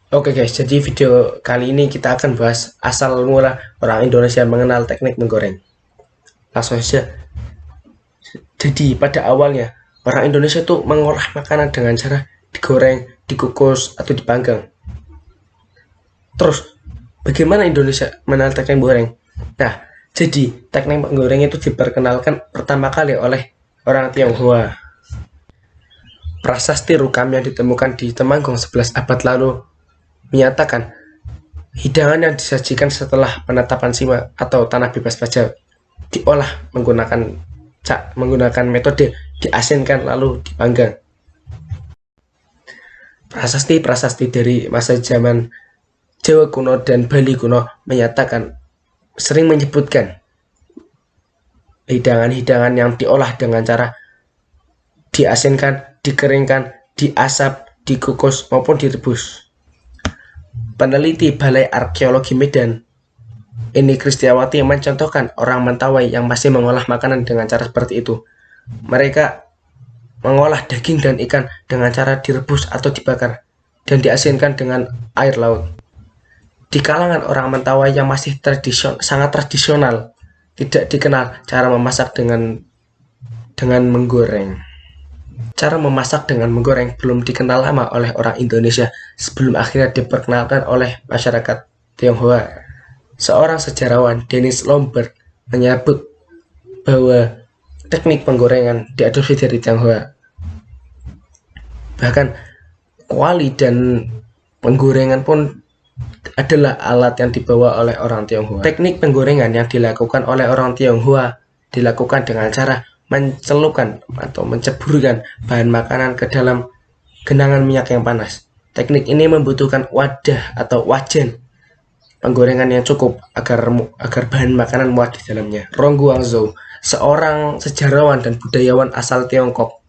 Oke guys, jadi video kali ini kita akan bahas asal mula orang Indonesia mengenal teknik menggoreng. Langsung saja. Jadi pada awalnya orang Indonesia tuh mengolah makanan dengan cara digoreng, dikukus, atau dipanggang. Terus bagaimana Indonesia mengenal teknik menggoreng? Nah, jadi teknik menggoreng itu diperkenalkan pertama kali oleh orang Tionghoa. Prasasti Rukam yang ditemukan di Temanggung 11 abad lalu menyatakan hidangan yang disajikan setelah penetapan Sima atau tanah bebas pajak diolah menggunakan metode diasinkan lalu dipanggang. Prasasti-prasasti dari masa zaman Jawa kuno dan Bali kuno sering menyebutkan hidangan-hidangan yang diolah dengan cara diasinkan, dikeringkan, diasap, dikukus maupun direbus. Peneliti Balai Arkeologi Medan, Eni Kristiawati, mencontohkan orang Mentawai yang masih mengolah makanan dengan cara seperti itu. Mereka mengolah daging dan ikan dengan cara direbus atau dibakar dan diasinkan dengan air laut. Di kalangan orang Mentawai yang masih sangat tradisional, tidak dikenal cara memasak dengan menggoreng. Cara memasak dengan menggoreng belum dikenal lama oleh orang Indonesia sebelum akhirnya diperkenalkan oleh masyarakat Tionghoa. Seorang sejarawan, Dennis Lombard, menyebut bahwa teknik penggorengan diadopsi dari Tionghoa. Bahkan kuali dan penggorengan pun adalah alat yang dibawa oleh orang Tionghoa. Teknik penggorengan yang dilakukan oleh orang Tionghoa dilakukan dengan cara mencelupkan atau menceburkan bahan makanan ke dalam genangan minyak yang panas. Teknik ini membutuhkan wadah atau wajan penggorengan yang cukup agar bahan makanan muat di dalamnya. Rong Guangzhou, seorang sejarawan dan budayawan asal Tiongkok,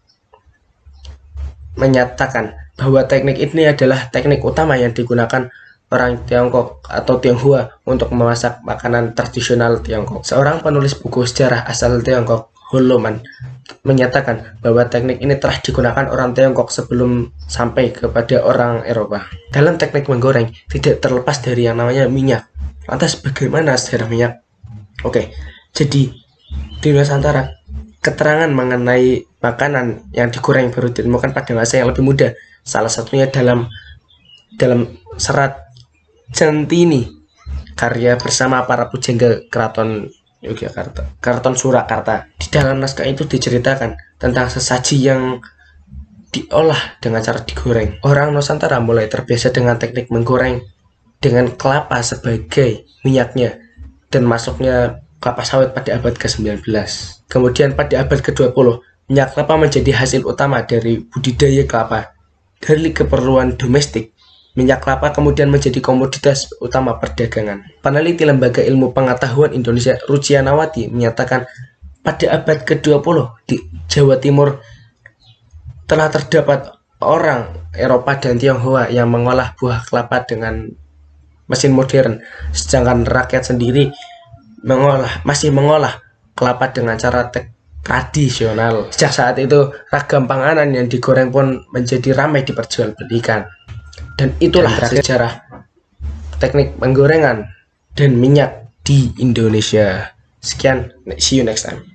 menyatakan bahwa teknik ini adalah teknik utama yang digunakan orang Tiongkok atau Tionghoa untuk memasak makanan tradisional Tiongkok. Seorang penulis buku sejarah asal Tiongkok, Holoman, menyatakan bahwa teknik ini telah digunakan orang Tiongkok sebelum sampai kepada orang Eropa. Dalam teknik menggoreng tidak terlepas dari yang namanya minyak. Lantas bagaimana sejarah minyak? Oke, jadi di Nusantara keterangan mengenai makanan yang digoreng baru ditemukan pada masa yang lebih muda. Salah satunya dalam serat Centini, karya bersama para pujangga Keraton Yogyakarta, Keraton Surakarta. Di dalam naskah itu diceritakan tentang sesaji yang diolah dengan cara digoreng. Orang Nusantara mulai terbiasa dengan teknik menggoreng dengan kelapa sebagai minyaknya dan masuknya kelapa sawit pada abad ke-19. Kemudian pada abad ke-20, minyak kelapa menjadi hasil utama dari budidaya kelapa. Dari keperluan domestik, minyak kelapa kemudian menjadi komoditas utama perdagangan. Peneliti Lembaga Ilmu Pengetahuan Indonesia, Rucianawati, menyatakan pada abad ke-20 di Jawa Timur telah terdapat orang Eropa dan Tionghoa yang mengolah buah kelapa dengan mesin modern, sedangkan rakyat sendiri masih mengolah kelapa dengan cara tradisional. Sejak saat itu, ragam panganan yang digoreng pun menjadi ramai diperjualbelikan. Dan itulah sejarah teknik penggorengan dan minyak di Indonesia. Sekian, see you next time.